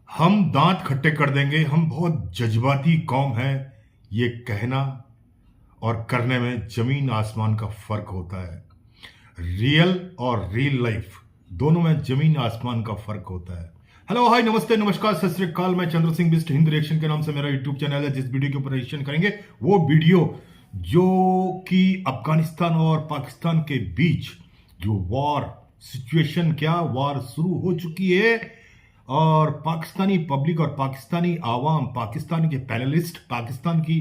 हम दांत खट्टे कर देंगे, हम बहुत जज्बाती कौम है, ये कहना और करने में जमीन आसमान का फर्क होता है। रियल और रियल लाइफ दोनों में जमीन आसमान का फर्क होता है। हेलो, हाय, नमस्ते, नमस्कार, सत श्री अकाल। मैं चंद्र सिंह बिस्ट हिंद रिएक्शन के नाम से मेरा यूट्यूब चैनल है। जिस वीडियो के ऊपर रिएक्शन करेंगे वो वीडियो जो कि अफगानिस्तान और पाकिस्तान के बीच जो वॉर सिचुएशन, क्या वॉर शुरू हो चुकी है और पाकिस्तानी पब्लिक और पाकिस्तानी आवाम, पाकिस्तान के पैनलिस्ट, पाकिस्तान की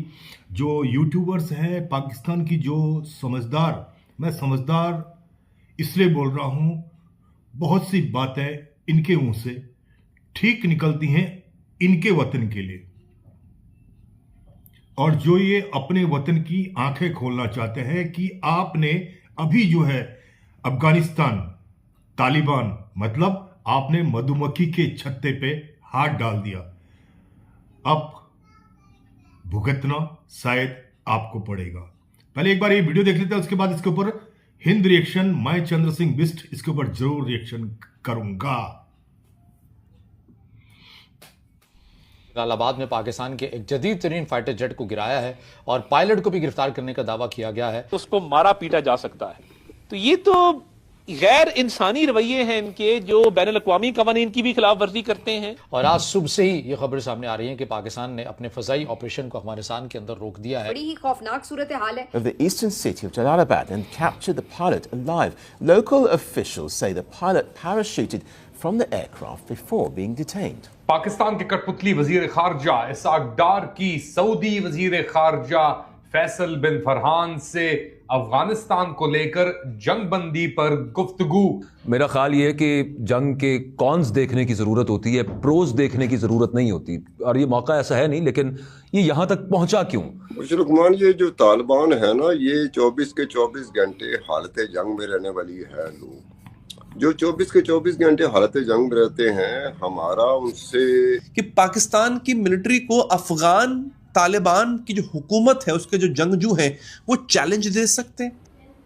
जो यूट्यूबर्स हैं, पाकिस्तान की जो समझदार, मैं समझदार इसलिए बोल रहा हूं, बहुत सी बातें इनके मुंह से ठीक निकलती हैं इनके वतन के लिए। और जो ये अपने वतन की आंखें खोलना चाहते हैं कि आपने अभी जो है अफगानिस्तान, तालिबान, मतलब आपने मधुमक्खी के छत्ते पे हाथ डाल दिया, अब भुगतना शायद आपको पड़ेगा। पहले एक बार ये वीडियो देख लेते हैं, उसके बाद इसके ऊपर हिंद रिएक्शन, मैं चंद्र सिंह बिस्ट इसके ऊपर जरूर रिएक्शन करूंगा। जलालाबाद में पाकिस्तान के एक जदीद तरीन फाइटर जेट को गिराया है और पायलट को भी गिरफ्तार करने का दावा किया गया है। उसको मारा पीटा जा सकता है। तो ये तो गैर इंसानी रवैये हैं इनके, जो बैनुल अक़वामी कवानीन की भी खिलाफ वर्जी करते हैं। और आज सुबह से ही ये खबर सामने आ रही है कि पाकिस्तान ने अपने फजाई ऑपरेशन को अफगानिस्तान के अंदर रोक दिया है। बड़ी ही खौफनाक सूरत हाल है। Of the eastern city of Jalalabad and captured the pilot alive. Local officials say the pilot parachuted from the aircraft before being detained. Pakistan के कठपुतली वजीर खारजा इसाक डार की सऊदी वजीर खारजा फैसल बिन फरहान से अफगानिस्तान को लेकर जंगबंदी पर गुफ्तगू। मेरा ख्याल ये है कि जंग के कॉन्स देखने की ज़रूरत होती है, प्रोज देखने की ज़रूरत नहीं होती, और ये मौका ऐसा है नहीं, लेकिन ये यहाँ तक पहुँचा क्यों? रुकमान, ये जो तालिबान है ना, ये 24 के 24 घंटे हालत जंग में रहने वाली है। लोग जो 24 के 24 घंटे हालत जंग में रहते हैं, हमारा उनसे कि पाकिस्तान की मिलिट्री को अफगान तालिबान की जो हुकूमत है, उसके जो जंगजू हैं, वो चैलेंज दे सकते हैं।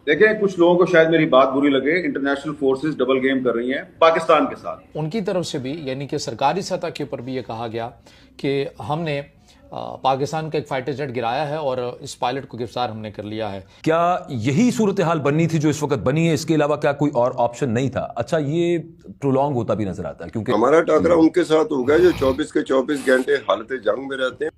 देखें, कुछ लोगों को शायद मेरी बात बुरी लगे, इंटरनेशनल फोर्सेस डबल गेम कर रही हैं पाकिस्तान के साथ। उनकी तरफ से भी, यानी कि सरकारी सतह के ऊपर भी ये कहा गया कि हमने पाकिस्तान का एक फाइटर जेट गिराया है और इस पायलट को गिरफ्तार हमने कर लिया है। क्या यही सूरत हाल बननी थी जो इस वक्त बनी है? इसके अलावा क्या कोई और ऑप्शन नहीं था? अच्छा, ये प्रोलॉन्ग होता भी नजर आता है क्योंकि हमारा टाकरा उनके साथ हो गया जो 24 के 24 घंटे हालत जंग में रहते हैं।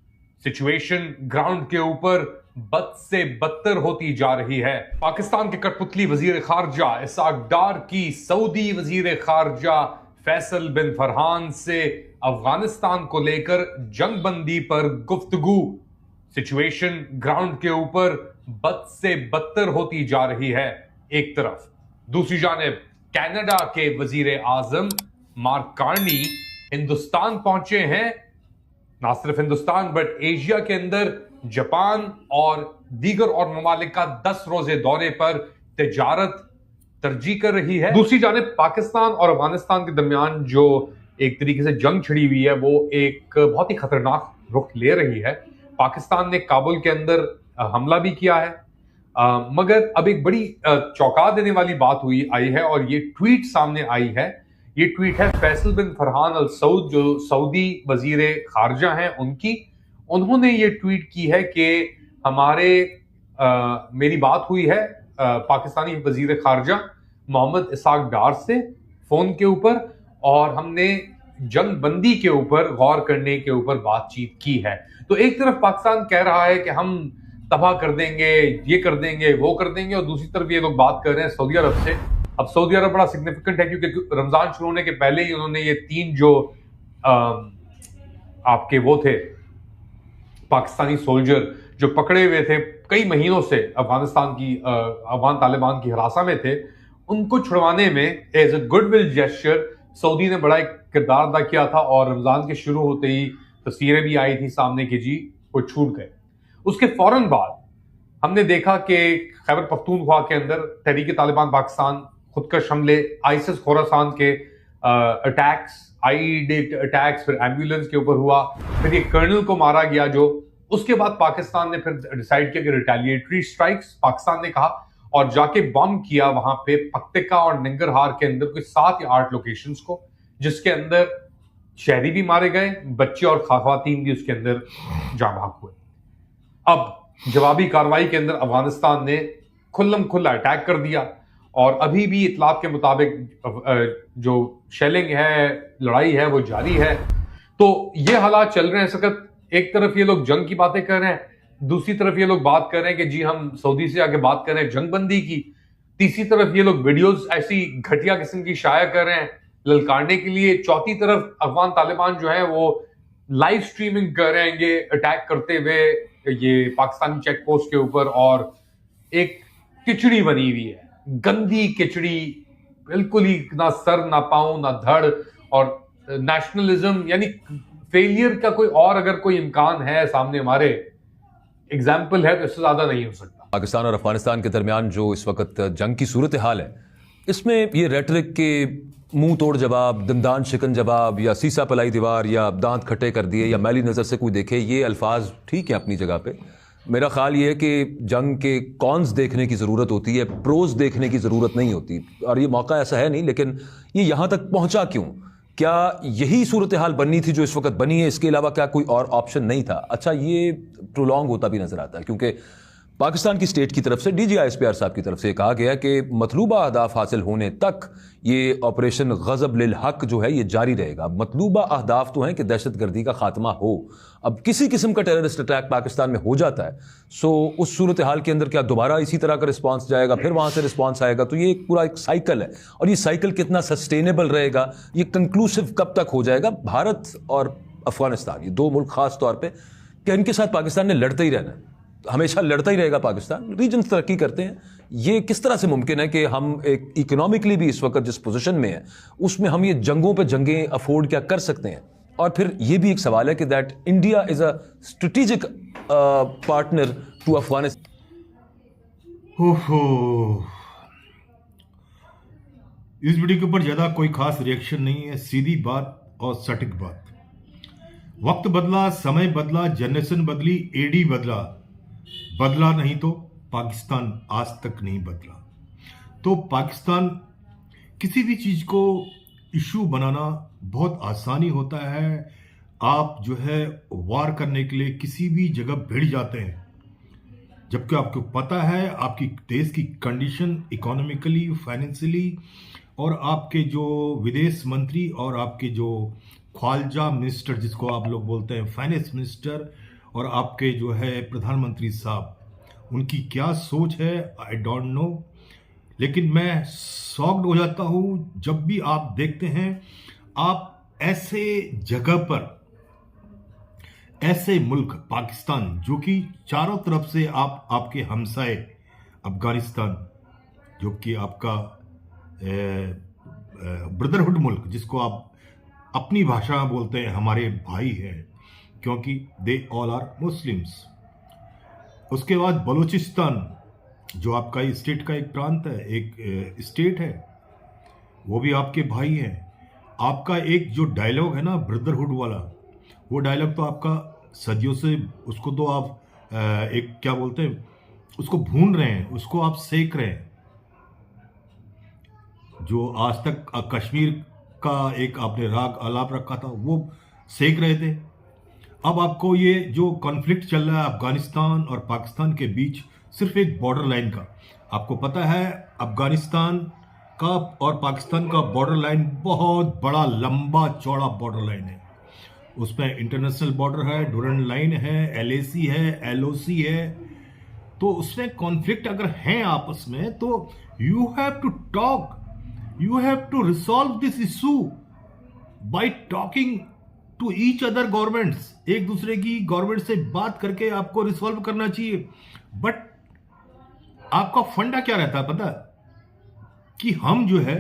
सिचुएशन ग्राउंड के ऊपर बद से बदतर होती जा रही है। पाकिस्तान के कठपुतली वजीर खारजा इसाक डार की सऊदी वजीर खारजा फैसल बिन फरहान से अफगानिस्तान को लेकर जंगबंदी पर गुफ्तगू। सिचुएशन ग्राउंड के ऊपर बद से बदतर होती जा रही है एक तरफ, दूसरी जानिब कनाडा के वजीर आजम मार्क कार्नी हिंदुस्तान पहुंचे हैं। ना सिर्फ हिंदुस्तान बट एशिया के अंदर जापान और दीगर और ममालिक का 10 रोजे दौरे पर तिजारत तरजीह कर रही है। दूसरी जानिब पाकिस्तान और अफगानिस्तान के दरमियान जो एक तरीके से जंग छिड़ी हुई है, वो एक बहुत ही खतरनाक रुख ले रही है। पाकिस्तान ने काबुल के अंदर हमला भी किया है, मगर अब एक बड़ी चौंका देने वाली बात आई है और ये ट्वीट सामने आई है। ये ट्वीट है फैसल बिन फरहान अल सऊद, जो सऊदी वजीर खारजा हैं, उनकी। उन्होंने ये ट्वीट की है कि मेरी बात हुई है पाकिस्तानी वजीर खारजा मोहम्मद इसाक डार से फोन के ऊपर, और हमने जंग बंदी के ऊपर गौर करने के ऊपर बातचीत की है। तो एक तरफ पाकिस्तान कह रहा है कि हम तबाह कर देंगे, ये कर देंगे, वो कर देंगे, और दूसरी तरफ ये लोग बात कर रहे हैं सऊदी अरब से। अब सऊदी अरब बड़ा सिग्निफिकेंट है क्योंकि रमजान शुरू होने के पहले ही उन्होंने ये 3 जो आपके वो थे पाकिस्तानी सोल्जर जो पकड़े हुए थे कई महीनों से अफगान तालिबान की हिरासत में थे, उनको छुड़वाने में as a goodwill gesture Saudi ने बड़ा एक किरदार अदा किया था। और रमजान के शुरू होते ही तस्वीरें भी आई थी सामने की, जी वो छूट गए। उसके फौरन बाद हमने देखा कि खैबर पख्तूनख्वा के अंदर तहरीक तालिबान पाकिस्तान खुदकश हमले, आईसिस खोरासान के अटैक्स, आईईडी अटैक्स, फिर एम्बुलेंस के ऊपर हुआ, फिर ये कर्नल को मारा गया। जो उसके बाद पाकिस्तान ने फिर डिसाइड किया कि रिटेलिएटरी स्ट्राइक्स पाकिस्तान ने कहा, और जाके बम किया वहां पे पक्तिका और निंगरहार के अंदर कोई 7 या 8 लोकेशंस को, जिसके अंदर शहरी भी मारे गए, बच्चे और खवातीन भी उसके अंदर जाँ भाग हुए। अब जवाबी कार्रवाई के अंदर अफगानिस्तान ने खुल्लम खुल्ला अटैक कर दिया और अभी भी इतलाक के मुताबिक जो शेलिंग है, लड़ाई है, वो जारी है। तो ये हालात चल रहे हैं इस वक्त। एक तरफ ये लोग जंग की बातें कर रहे हैं, दूसरी तरफ ये लोग बात कर रहे हैं कि जी हम सऊदी से आके बात कर रहे हैं जंग बंदी की, तीसरी तरफ ये लोग वीडियोस ऐसी घटिया किस्म की शाया कर रहे हैं ललकारने के लिए, चौथी तरफ अफगान तालिबान जो है वो लाइव स्ट्रीमिंग करेंगे अटैक करते हुए ये पाकिस्तानी चेक पोस्ट के ऊपर, और एक खिचड़ी बनी हुई है, गंदी खिचड़ी, बिल्कुल ही ना सर ना पांव ना धड़, और नेशनलिज्म यानी फेलियर का कोई और अगर कोई इम्कान है सामने हमारे एग्जाम्पल है तो इससे ज्यादा नहीं हो सकता। पाकिस्तान और अफगानिस्तान के दरमियान जो इस वक्त जंग की सूरत हाल है, इसमें ये रेटरिक के मुंह तोड़ जवाब, दंदान शिकन जवाब, या सीसा पलाई दीवार, या दांत खट्टे कर दिए, या मैली नज़र से कोई देखे, ये अल्फाज ठीक है अपनी जगह पे। मेरा ख्याल ये है कि जंग के कॉन्स देखने की ज़रूरत होती है, प्रोज देखने की ज़रूरत नहीं होती। और ये मौका ऐसा है नहीं, लेकिन ये यहाँ तक पहुँचा क्यों? क्या यही सूरत हाल बननी थी जो इस वक्त बनी है? इसके अलावा क्या कोई और ऑप्शन नहीं था? अच्छा, ये प्रोलॉन्ग होता भी नज़र आता है, क्योंकि पाकिस्तान की स्टेट की तरफ से DGISPR साहब की तरफ से कहा गया कि मतलूबा अहदाफ हासिल होने तक ये ऑपरेशन गज़ब लिल हक जो है ये जारी रहेगा। मतलूबा अहदाफ तो हैं कि दहशतगर्दी का खात्मा हो। अब किसी किस्म का टेररिस्ट अटैक पाकिस्तान में हो जाता है, सो उस सूरत हाल के अंदर क्या दोबारा इसी तरह का रिस्पॉन्स जाएगा, फिर वहाँ से रिस्पॉन्स आएगा? तो ये एक पूरा एक साइकिल है, और ये साइकिल कितना सस्टेनेबल रहेगा, ये कंक्लूसिव कब तक हो जाएगा? भारत और अफगानिस्तान, ये दो मुल्क खास तौर पर, क्या इनके साथ पाकिस्तान ने लड़ते ही रहना है? हमेशा लड़ता ही रहेगा पाकिस्तान? रीजन तरक्की करते हैं, ये किस तरह से मुमकिन है कि हम एक इकोनॉमिकली भी इस वक्त जिस पोजीशन में है उसमें हम ये जंगों पे जंगें अफोर्ड क्या कर सकते हैं? और फिर ये भी एक सवाल है कि that India is a strategic partner to Afghanistan. इस वीडियो के ऊपर ज्यादा कोई खास रिएक्शन नहीं है, सीधी बात और सटीक बात। वक्त बदला, समय बदला, जनरेशन बदली, एडी बदला नहीं तो पाकिस्तान आज तक नहीं बदला। तो पाकिस्तान किसी भी चीज को इशू बनाना बहुत आसानी होता है। आप जो है वार करने के लिए किसी भी जगह भिड़ जाते हैं, जबकि आपको पता है आपकी देश की कंडीशन इकोनॉमिकली, फाइनेंशियली, और आपके जो विदेश मंत्री और आपके जो ख्वाजा मिनिस्टर जिसको आप लोग बोलते हैं फाइनेंस मिनिस्टर, और आपके जो है प्रधानमंत्री साहब, उनकी क्या सोच है आई डोंट नो। लेकिन मैं शॉक्ड हो जाता हूं जब भी आप देखते हैं आप ऐसे जगह पर, ऐसे मुल्क पाकिस्तान जो कि चारों तरफ से आपके हमसाए अफगानिस्तान जो कि आपका ब्रदरहुड मुल्क जिसको आप अपनी भाषा में बोलते हैं हमारे भाई हैं, क्योंकि दे ऑल आर मुस्लिम्स। उसके बाद बलूचिस्तान जो आपका स्टेट का एक प्रांत है, एक स्टेट है, वो भी आपके भाई हैं। आपका एक जो डायलॉग है ना ब्रदरहुड वाला, वो डायलॉग तो आपका सदियों से, उसको तो आप एक क्या बोलते हैं, उसको भून रहे हैं, उसको आप सेक रहे हैं। जो आज तक कश्मीर का एक आपने राग आलाप रखा था वो सेक रहे थे। अब आपको ये जो कॉन्फ्लिक्ट चल रहा है अफगानिस्तान और पाकिस्तान के बीच, सिर्फ एक बॉर्डर लाइन का, आपको पता है अफगानिस्तान का और पाकिस्तान का बॉर्डर लाइन बहुत बड़ा लंबा चौड़ा बॉर्डर लाइन है। उसमें इंटरनेशनल बॉर्डर है, डोरेंट लाइन है, LAC है, LOC है। तो उसमें कॉन्फ्लिक्ट अगर है आपस में तो you have to talk, you have to resolve this issue by talking to each other governments। एक दूसरे की गवर्नमेंट से बात करके आपको रिसॉल्व करना चाहिए। बट आपका फंडा क्या रहता है पता है कि हम जो है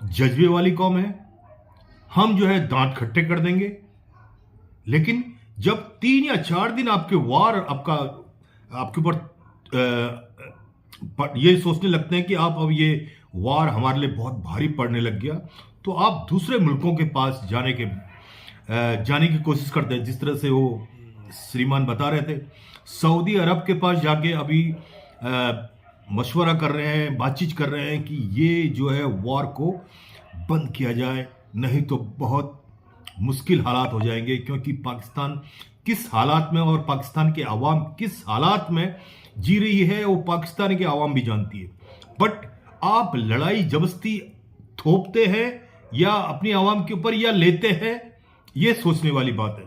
जज्बे वाली कौम है, हम जो है दांत खट्टे कर देंगे। लेकिन जब 3 या 4 दिन आपके वार आपके ऊपर ये सोचने लगते हैं कि आप अब ये वार हमारे लिए बहुत भारी पड़ने लग गया, तो आप दूसरे मुल्कों के पास जाने की कोशिश करते हैं। जिस तरह से वो श्रीमान बता रहे थे, सऊदी अरब के पास जाके अभी मशवरा कर रहे हैं, बातचीत कर रहे हैं कि ये जो है वार को बंद किया जाए, नहीं तो बहुत मुश्किल हालात हो जाएंगे, क्योंकि पाकिस्तान किस हालात में और पाकिस्तान के आवाम किस हालात में जी रही है वो पाकिस्तान के आवाम भी जानती है। बट आप लड़ाई जबरदस्ती थोपते हैं या अपनी आवाम के ऊपर या लेते हैं, ये सोचने वाली बात है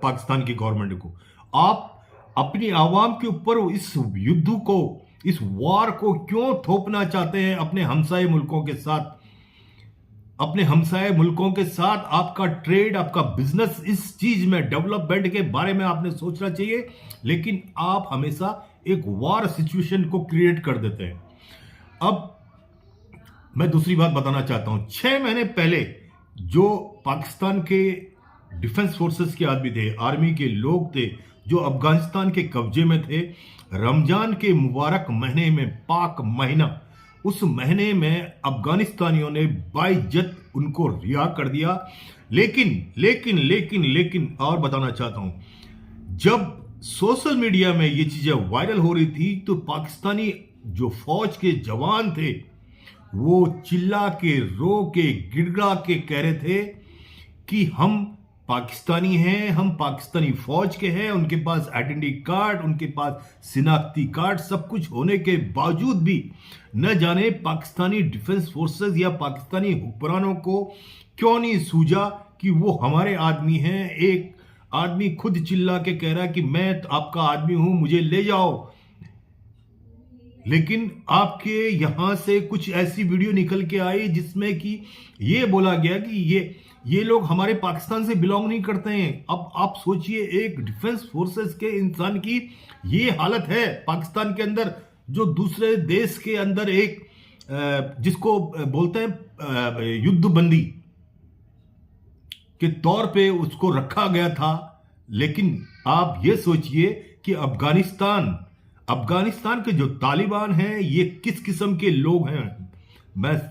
पाकिस्तान की गवर्नमेंट को। आप अपनी आवाम के ऊपर इस युद्ध को, इस वार को क्यों थोपना चाहते हैं अपने हमसाये मुल्कों के साथ? अपने हमसाये मुल्कों के साथ आपका ट्रेड, आपका बिजनेस, इस चीज में डेवलपमेंट के बारे में आपने सोचना चाहिए, लेकिन आप हमेशा एक वार सिचुएशन को क्रिएट कर देते हैं। अब मैं दूसरी बात बताना चाहता हूं। 6 महीने पहले जो पाकिस्तान के डिफेंस फोर्सेस के आदमी थे, आर्मी के लोग थे, जो अफगानिस्तान के कब्जे में थे, रमजान के मुबारक महीने में, पाक महीना, उस महीने में अफगानिस्तानियों ने बाइज्जत उनको रिहा कर दिया। लेकिन और बताना चाहता हूं, जब सोशल मीडिया में ये चीजें वायरल हो रही थी तो पाकिस्तानी जो फौज के जवान थे वो चिल्ला के, रो के, गिड़गिड़ा के कह रहे थे कि हम पाकिस्तानी हैं, हम पाकिस्तानी फौज के हैं। उनके पास आइडेंटिटी कार्ड, उनके पास शिनाख्ती कार्ड, सब कुछ होने के बावजूद भी न जाने पाकिस्तानी डिफेंस फोर्सेस या पाकिस्तानी हुक्मरानों को क्यों नहीं सूझा कि वो हमारे आदमी हैं। एक आदमी खुद चिल्ला के कह रहा है कि मैं आपका आदमी हूं, मुझे ले जाओ। लेकिन आपके यहां से कुछ ऐसी वीडियो निकल के आई जिसमें कि ये बोला गया कि ये लोग हमारे पाकिस्तान से बिलोंग नहीं करते हैं। अब आप सोचिए, एक डिफेंस फोर्सेस के इंसान की ये हालत है पाकिस्तान के अंदर, जो दूसरे देश के अंदर एक जिसको बोलते हैं युद्धबंदी के तौर पे उसको रखा गया था। लेकिन आप ये सोचिए कि अफगानिस्तान के जो तालिबान हैं ये किस किस्म के लोग हैं। मैं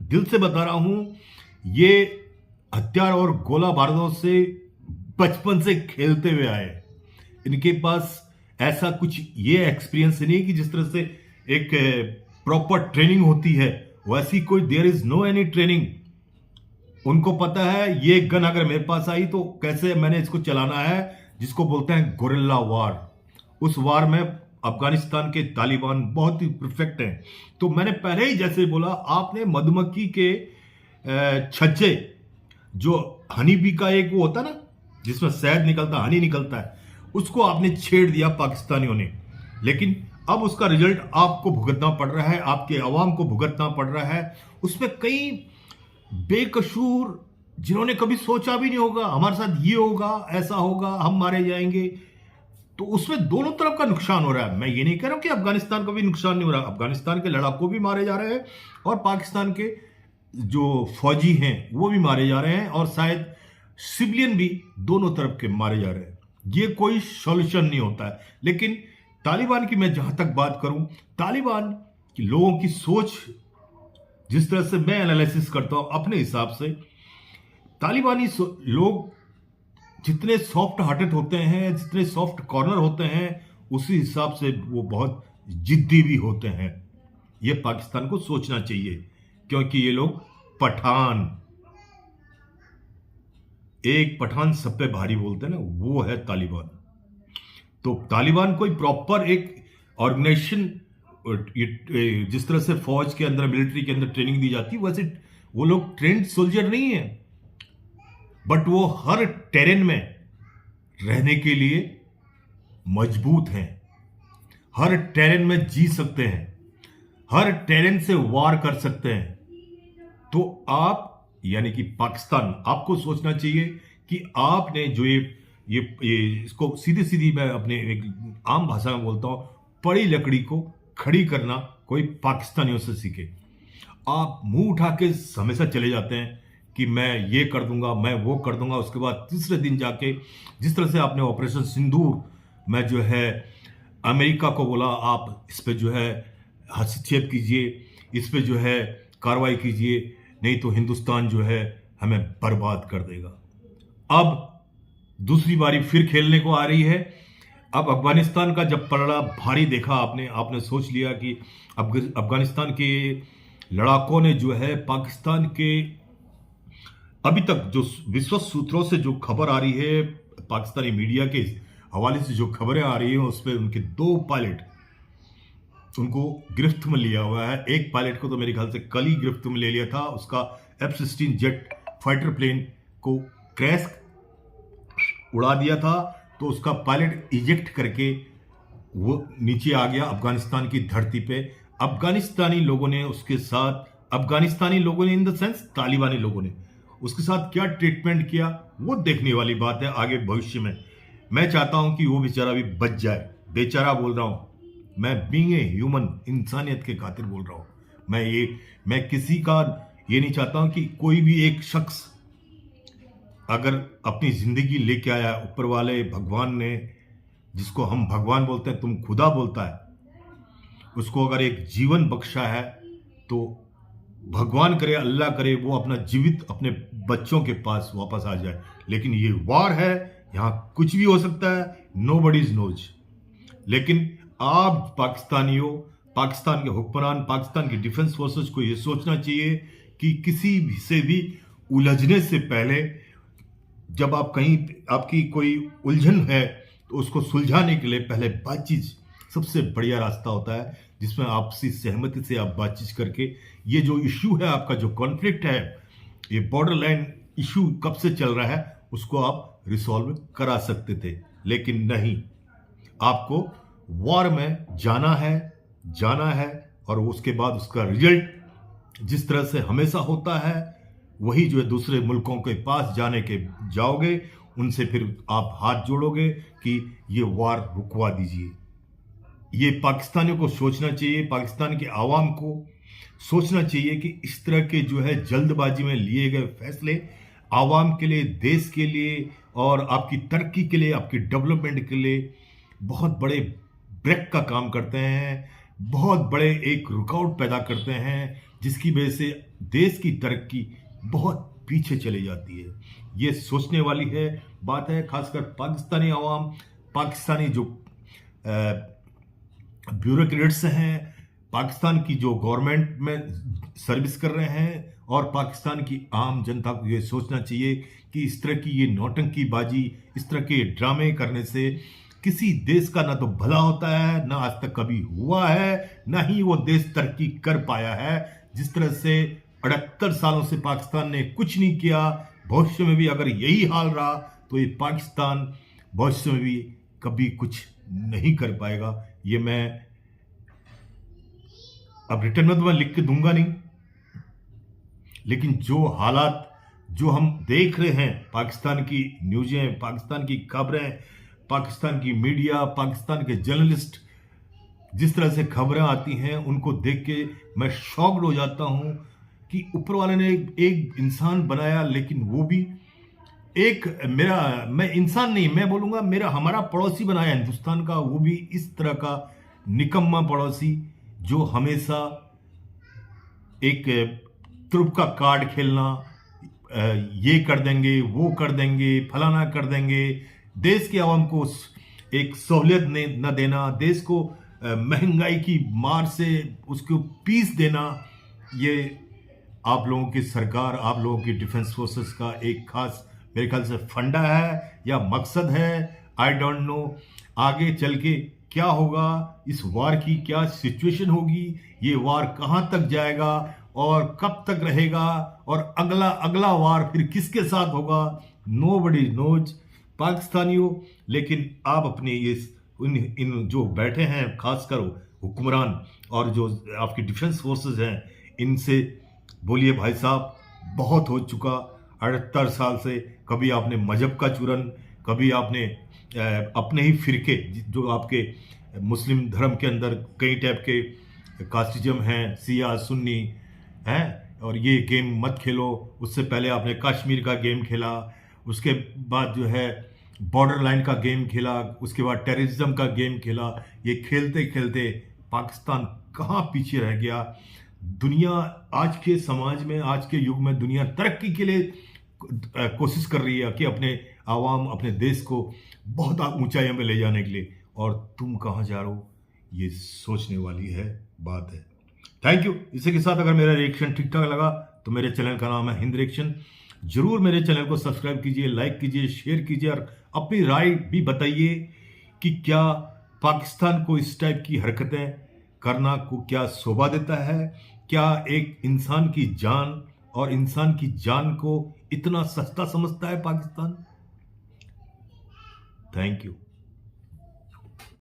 दिल से बता रहा हूं, ये हथियार और गोला बारूदों से बचपन से खेलते हुए आए। इनके पास ऐसा कुछ ये एक्सपीरियंस नहीं कि जिस तरह से एक प्रॉपर ट्रेनिंग होती है वैसी कोई there is no any training. उनको पता है ये गन अगर मेरे पास आई तो कैसे मैंने इसको चलाना है, जिसको बोलते हैं गोरिल्ला वार। उस वार में अफगानिस्तान के तालिबान बहुत ही परफेक्ट हैं। तो मैंने पहले ही जैसे बोला, आपने मधुमक्खी के छज्जे, जो हनी बी का एक वो होता ना जिसमें शहद निकलता, हनी निकलता है, उसको आपने छेड़ दिया पाकिस्तानियों ने। लेकिन अब उसका रिजल्ट आपको भुगतना पड़ रहा है, आपके अवाम को भुगतना पड़ रहा है। उसमें कई बेकसूर जिन्होंने कभी सोचा भी नहीं होगा हमारे साथ ये होगा, ऐसा होगा, हम मारे जाएंगे, तो उसमें दोनों तरफ का नुकसान हो रहा है। मैं ये नहीं कह रहा हूं कि अफगानिस्तान का भी नुकसान नहीं हो रहा, अफगानिस्तान के लड़ाकू भी मारे जा रहे हैं और पाकिस्तान के जो फौजी हैं वो भी मारे जा रहे हैं, और शायद सिविलियन भी दोनों तरफ के मारे जा रहे हैं। ये कोई सॉल्यूशन नहीं होता है। लेकिन तालिबान की मैं जहां तक बात करूं, तालिबान की लोगों की सोच, जिस तरह से मैं एनालिसिस करता हूं अपने हिसाब से, तालिबानी लोग जितने सॉफ्ट हार्टेड होते हैं, जितने सॉफ्ट कॉर्नर होते हैं, उसी हिसाब से वो बहुत जिद्दी भी होते हैं। ये पाकिस्तान को सोचना चाहिए, क्योंकि ये लोग पठान, एक पठान सब पे भारी बोलते हैं ना, वो है तालिबान। तो तालिबान कोई प्रॉपर एक ऑर्गेनाइजेशन, जिस तरह से फौज के अंदर, मिलिट्री के अंदर ट्रेनिंग दी जाती है, वैसे वो लोग ट्रेंड सोल्जर नहीं है, बट वो हर टेरेन में रहने के लिए मजबूत हैं, हर टेरेन में जी सकते हैं, हर टेरेन से वार कर सकते हैं। तो आप यानी कि पाकिस्तान, आपको सोचना चाहिए कि आपने जो ये इसको सीधी सीधी मैं अपने एक आम भाषा में बोलता हूं, पड़ी लकड़ी को खड़ी करना कोई पाकिस्तानियों से सीखे। आप मुंह उठा के हमेशा चले जाते हैं कि मैं ये कर दूंगा, मैं वो कर दूंगा, उसके बाद तीसरे दिन जाके जिस तरह से आपने ऑपरेशन सिंदूर में जो है अमेरिका को बोला आप इस पे जो है हस्तक्षेप कीजिए, इस पे जो है कार्रवाई कीजिए, नहीं तो हिंदुस्तान जो है हमें बर्बाद कर देगा। अब दूसरी बारी फिर खेलने को आ रही है। अब अफगानिस्तान का जब पलड़ा भारी देखा आपने सोच लिया कि अफगानिस्तान के लड़ाकों ने जो है पाकिस्तान के अभी तक जो विश्वस्त सूत्रों से जो खबर आ रही है, पाकिस्तानी मीडिया के हवाले से जो खबरें आ रही हैं, उस पर उनके 2 पायलट उनको गिरफ्त में लिया हुआ है। एक पायलट को तो मेरे ख्याल से कल ही गिरफ्त में ले लिया था। उसका F-16 जेट फाइटर प्लेन को क्रैश उड़ा दिया था, तो उसका पायलट इजेक्ट करके वो नीचे आ गया अफगानिस्तान की धरती पे। अफगानिस्तानी लोगों ने उसके साथ, अफगानिस्तानी लोगों ने इन द सेंस तालिबानी लोगों ने उसके साथ क्या ट्रीटमेंट किया, वो देखने वाली बात है आगे भविष्य में। मैं चाहता हूं कि वो बेचारा भी बच जाए। बेचारा बोल रहा हूं, मैं बीइंग ए ह्यूमन, इंसानियत के खातिर बोल रहा हूं। मैं किसी का ये नहीं चाहता हूं कि कोई भी एक शख्स अगर अपनी जिंदगी लेके आया, ऊपर वाले भगवान ने, जिसको हम भगवान बोलते हैं, तुम खुदा बोलता है, उसको अगर एक जीवन बख्शा है, तो भगवान करे, अल्लाह करे, वो अपना जीवित अपने बच्चों के पास वापस आ जाए। लेकिन ये वार है, यहां कुछ भी हो सकता है, नोबडीज नोज। लेकिन आप पाकिस्तानियों, पाकिस्तान के हुक्मरान, पाकिस्तान की डिफेंस फोर्सेस को ये सोचना चाहिए कि किसी भी से भी उलझने से पहले, जब आप कहीं आपकी कोई उलझन है, तो उसको सुलझाने के लिए पहले बातचीत सबसे बढ़िया रास्ता होता है, जिसमें आपसी सहमति से आप बातचीत करके ये जो इश्यू है, आपका जो कॉन्फ्लिक्ट है, ये बॉर्डर लाइन इश्यू कब से चल रहा है, उसको आप रिसॉल्व करा सकते थे। लेकिन नहीं, आपको वॉर में जाना है और उसके बाद उसका रिजल्ट जिस तरह से हमेशा होता है, वही जो है दूसरे मुल्कों के पास जाओगे, उनसे फिर आप हाथ जोड़ोगे कि ये वार रुकवा दीजिए। ये पाकिस्तानियों को सोचना चाहिए, पाकिस्तान के आवाम को सोचना चाहिए कि इस तरह के जो है जल्दबाजी में लिए गए फैसले आवाम के लिए, देश के लिए और आपकी तरक्की के लिए, आपकी डेवलपमेंट के लिए बहुत बड़े ब्रेक का काम करते हैं, बहुत बड़े एक रुकावट पैदा करते हैं, जिसकी वजह से देश की तरक्की बहुत पीछे चली जाती है। ये सोचने वाली बात है, खासकर पाकिस्तानी आवाम, पाकिस्तानी जो ब्यूरोक्रेट्स हैं, पाकिस्तान की जो गवर्नमेंट में सर्विस कर रहे हैं, और पाकिस्तान की आम जनता को ये सोचना चाहिए कि इस तरह की ये नौटंकीबाजी, इस तरह के ड्रामे करने से किसी देश का ना तो भला होता है, ना आज तक कभी हुआ है, ना ही वो देश तरक्की कर पाया है। जिस तरह से 78 सालों से पाकिस्तान ने कुछ नहीं किया, भविष्य में भी अगर यही हाल रहा, तो ये पाकिस्तान भविष्य में भी कभी कुछ नहीं कर पाएगा। ये मैं अब रिटर्न में तो मैं लिख के दूंगा नहीं, लेकिन जो हालात जो हम देख रहे हैं, पाकिस्तान की न्यूज़ें, पाकिस्तान की खबरें, पाकिस्तान की मीडिया, पाकिस्तान के जर्नलिस्ट, जिस तरह से खबरें आती हैं, उनको देख के मैं शॉक्ड हो जाता हूं कि ऊपर वाले ने एक इंसान बनाया, लेकिन वो भी एक मैं इंसान नहीं, मैं बोलूंगा हमारा पड़ोसी बनाया हिंदुस्तान का, वो भी इस तरह का निकम्मा पड़ोसी जो हमेशा एक तुरुप का कार्ड खेलना, ये कर देंगे, वो कर देंगे, फलाना कर देंगे, देश के आवाम को एक सहूलियत न देना, देश को महंगाई की मार से उसको पीस देना, ये आप लोगों की सरकार, आप लोगों की डिफेंस फोर्सेस का एक खास मेरे ख्याल से फंडा है या मकसद है। आई डोंट नो आगे चल के क्या होगा, इस वार की क्या सिचुएशन होगी, ये वार कहां तक जाएगा और कब तक रहेगा, और अगला वार फिर किसके साथ होगा, नोबडी नोज पाकिस्तानियों। लेकिन आप अपने ये इन जो बैठे हैं, खासकर हुक्मरान और जो आपकी डिफेंस फोर्सेस हैं, इनसे बोलिए भाई साहब बहुत हो चुका। 78 साल से कभी आपने मजहब का चूरन, कभी आपने अपने ही फिरके, जो आपके मुस्लिम धर्म के अंदर कई टाइप के कास्टिज्म हैं, सिया सुन्नी हैं, और ये गेम मत खेलो। उससे पहले आपने कश्मीर का गेम खेला, उसके बाद जो है बॉर्डर लाइन का गेम खेला, उसके बाद टेररिज्म का गेम खेला। ये खेलते खेलते पाकिस्तान कहाँ पीछे रह गया। दुनिया आज के समाज में, आज के युग में दुनिया तरक्की के लिए कोशिश कर रही है कि अपने आवाम, अपने देश को बहुत ऊंचाइयों में ले जाने के लिए, और तुम कहाँ जा रहे हो, ये सोचने वाली बात है। Thank you. इसी के साथ अगर मेरा रिएक्शन ठीक ठाक लगा तो मेरे चैनल का नाम है हिंद रिएक्शन। जरूर मेरे चैनल को सब्सक्राइब कीजिए, लाइक कीजिए, शेयर कीजिए और अपनी राय भी बताइए कि क्या पाकिस्तान को इस टाइप की हरकतें करना को क्या शोभा देता है? क्या एक इंसान की जान और इंसान की जान को इतना सस्ता समझता है पाकिस्तान? Thank you.